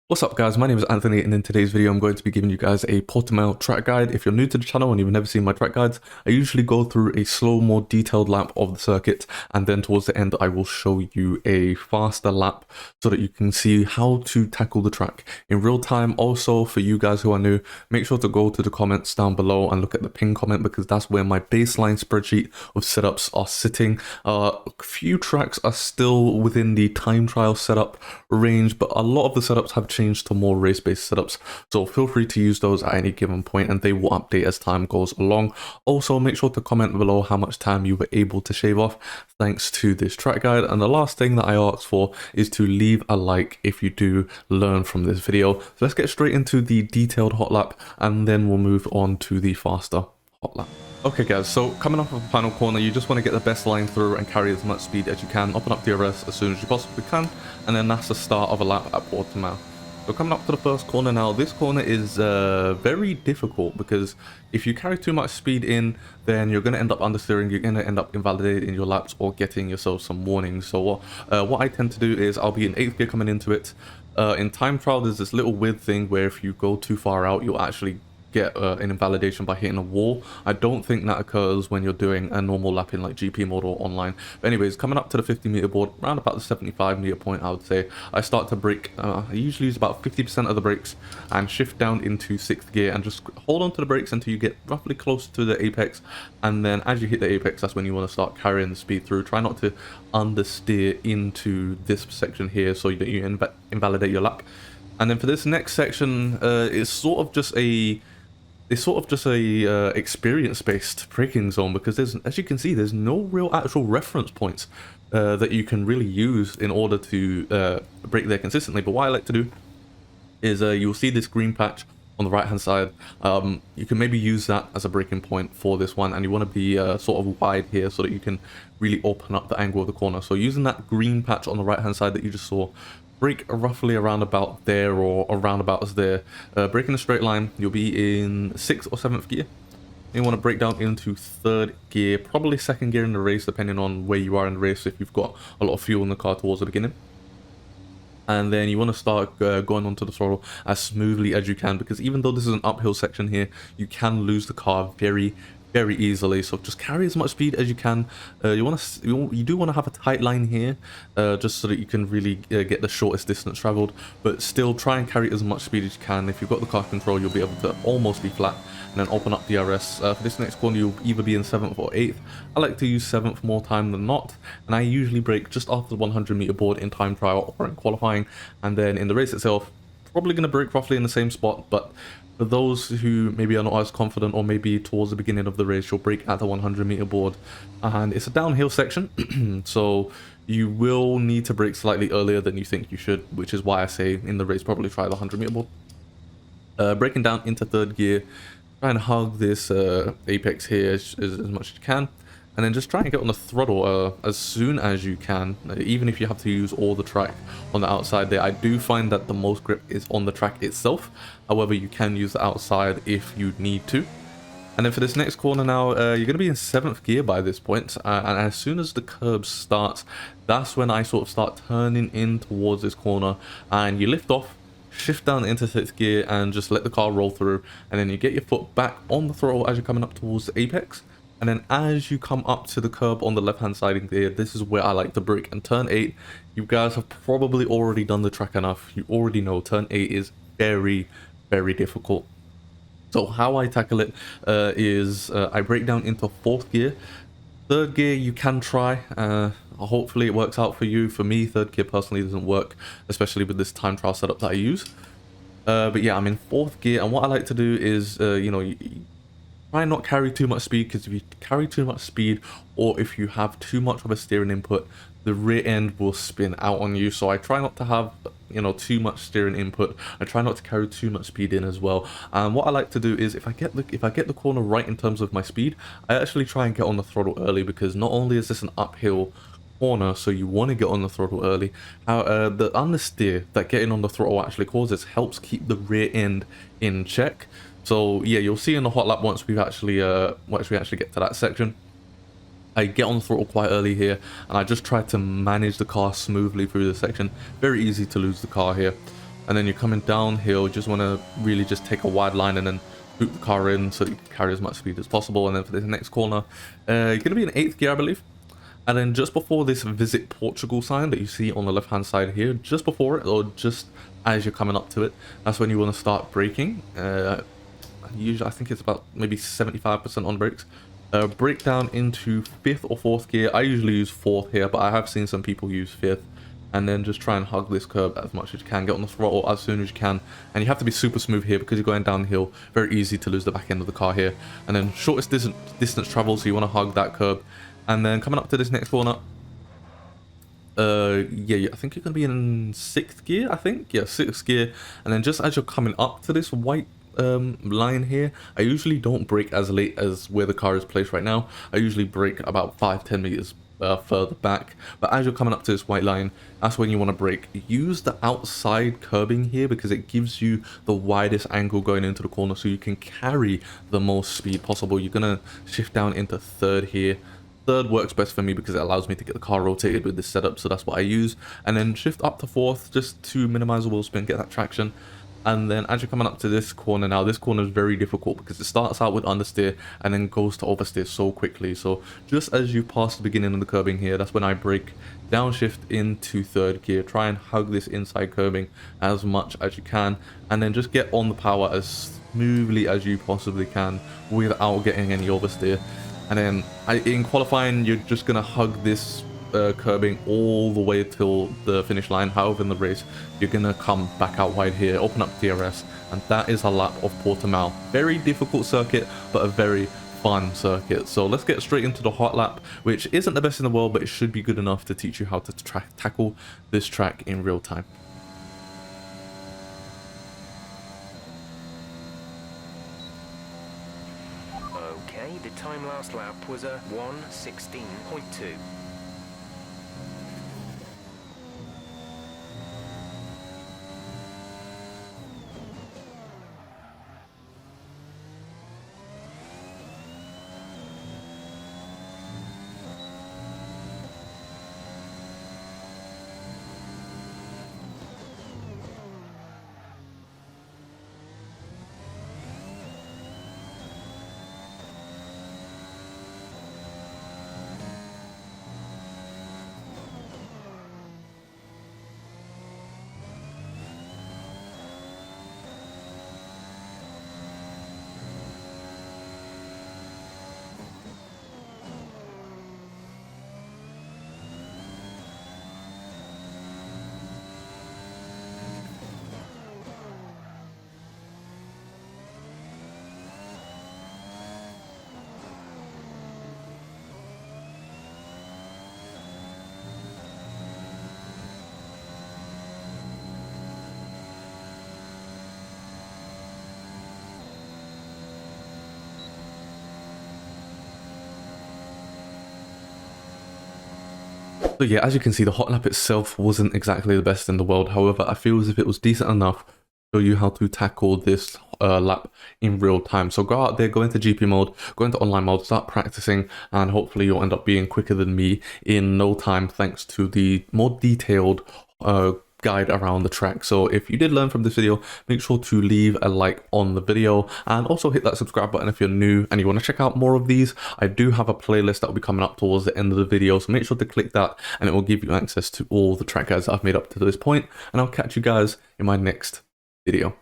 What's up guys, my name is Anthony and in today's video I'm going to be giving you guys a Portimao track guide. If you're new to the channel and you've never seen my track guides, I usually go through a slow, more detailed lap of the circuit, and then towards the end I will show you a faster lap so that you can see how to tackle the track in real time. Also, for you guys who are new, make sure to go to the comments down below and look at the pinned comment, because that's where my baseline spreadsheet of setups are sitting. A few tracks are still within the time trial setup range, but a lot of the setups have changed to more race-based setups, so feel free to use those at any given point and they will update as time goes along. Also, make sure to comment below how much time you were able to shave off thanks to this track guide, and the last thing that I ask for is to leave a like if you do learn from this video. So let's get straight into the detailed hot lap and then we'll move on to the faster hot lap. Okay guys, so coming off of the final corner, you just want to get the best line through and carry as much speed as you can, open up DRS as soon as you possibly can, and then that's the start of a lap at Portimao. So coming up to the first corner now, this corner is very difficult because if you carry too much speed in, then you're going to end up understeering, you're going to end up invalidating your laps or getting yourself some warnings. So what I tend to do is I'll be in 8th gear coming into it. In time trial, there's this little weird thing where if you go too far out, you'll actually get an invalidation by hitting a wall. I don't think that occurs when you're doing a normal lap in like GP mode or online. But anyways, coming up to the 50-meter board, around about the 75-meter point, I would say, I start to brake. I usually use about 50% of the brakes and shift down into 6th gear and just hold on to the brakes until you get roughly close to the apex. And then as you hit the apex, that's when you want to start carrying the speed through. Try not to understeer into this section here so that you invalidate your lap. And then for this next section, it's sort of just a experience-based braking zone, because there's, as you can see, there's no real actual reference points that you can really use in order to brake there consistently. But what I like to do is you'll see this green patch on the right hand side. You can maybe use that as a braking point for this one, and you want to be sort of wide here so that you can really open up the angle of the corner. So using that green patch on the right hand side that you just saw, brake roughly around about there or around about as there. Braking a straight line, you'll be in 6th or 7th gear. You want to brake down into 3rd gear, probably 2nd gear in the race, depending on where you are in the race, if you've got a lot of fuel in the car towards the beginning. And then you want to start going onto the throttle as smoothly as you can, because even though this is an uphill section here, you can lose the car very easily. So just carry as much speed as you can. You do want to have a tight line here, just so that you can really get the shortest distance traveled, but still try and carry as much speed as you can. If you've got the car control, you'll be able to almost be flat and then open up DRS. For this next corner, you'll either be in 7th or 8th. I like to use 7th more time than not, and I usually brake just after the 100-meter board in time trial or in qualifying, and then in the race itself, probably going to brake roughly in the same spot. But for those who maybe are not as confident, or maybe towards the beginning of the race, you'll brake at the 100-meter board, and it's a downhill section, so you will need to brake slightly earlier than you think you should, which is why I say in the race probably try the 100-meter board. Braking down into 3rd gear, try and hug this apex here as much as you can, and then just try and get on the throttle as soon as you can, even if you have to use all the track on the outside there. I do find that the most grip is on the track itself, however you can use the outside if you need to. And then for this next corner now, you're going to be in 7th gear by this point, and as soon as the curb starts, that's when I sort of start turning in towards this corner, and you lift off, shift down into 6th gear and just let the car roll through, and then you get your foot back on the throttle as you're coming up towards the apex. And then as you come up to the curb on the left hand side here, this is where I like to brake. And turn 8, you guys have probably already done the track enough, you already know turn 8 is very difficult. So how I tackle it is I brake down into 4th gear. 3rd gear you can try, hopefully it works out for you. For me, 3rd gear personally doesn't work, especially with this time trial setup that I use. But yeah, I'm in 4th gear, and what I like to do is try and not carry too much speed, because if you carry too much speed, or if you have too much of a steering input, the rear end will spin out on you. So I try not to have too much steering input. I try not to carry too much speed in as well. And what I like to do is if I get the corner right in terms of my speed, I actually try and get on the throttle early, because not only is this an uphill corner, so you want to get on the throttle early, the understeer that getting on the throttle actually causes helps keep the rear end in check. So yeah, you'll see in the hot lap once we actually get to that section, I get on the throttle quite early here, and I just try to manage the car smoothly through the section. Very easy to lose the car here. and then you're coming downhill, you just want to really just take a wide line and then boot the car in so that you can carry as much speed as possible. And then for this next corner, you're going to be in 8th gear, I believe. And then just before this Visit Portugal sign that you see on the left hand side here, just before it, or just as you're coming up to it, that's when you want to start braking. Usually I think it's about maybe 75% on brakes. Brake down into 5th or 4th gear. I usually use 4th here, but I have seen some people use 5th. And then just try and hug this curb as much as you can. Get on the throttle as soon as you can. And you have to be super smooth here because you're going downhill. Very easy to lose the back end of the car here. And then shortest distance travel, so you want to hug that curb. And then coming up to this next corner. Yeah, I think you're going to be in 6th gear, I think. Yeah, 6th gear. And then just as you're coming up to this white line here, I usually don't brake as late as where the car is placed right now. I usually brake about 5-10 meters further back, but as you're coming up to this white line, that's when you want to brake. Use the outside curbing here because it gives you the widest angle going into the corner, so you can carry the most speed possible. You're gonna shift down into 3rd here. 3rd works best for me because it allows me to get the car rotated with this setup, so that's what I use. And then shift up to 4th just to minimize the wheel spin, get that traction. And then as you're coming up to this corner now, this corner is very difficult because it starts out with understeer and then goes to oversteer so quickly. So just as you pass the beginning of the curbing here, that's when I brake, downshift into 3rd gear, try and hug this inside curbing as much as you can, and then just get on the power as smoothly as you possibly can without getting any oversteer. And then in qualifying, you're just going to hug this curbing all the way till the finish line. However, in the race, you're gonna come back out wide here, open up DRS, and that is a lap of Portimao. Very difficult circuit, but a very fun circuit. So let's get straight into the hot lap, which isn't the best in the world, but it should be good enough to teach you how to tackle this track in real time. Okay, the time last lap was a 1:16.2. So yeah, as you can see, the hot lap itself wasn't exactly the best in the world. However, I feel as if it was decent enough to show you how to tackle this lap in real time. So go out there, go into GP mode, go into online mode, start practicing, and hopefully you'll end up being quicker than me in no time thanks to the more detailed guide around the track. So if you did learn from this video, make sure to leave a like on the video and also hit that subscribe button if you're new and you want to check out more of these. I do have a playlist that will be coming up towards the end of the video, so make sure to click that and it will give you access to all the track guides that I've made up to this point, and I'll catch you guys in my next video.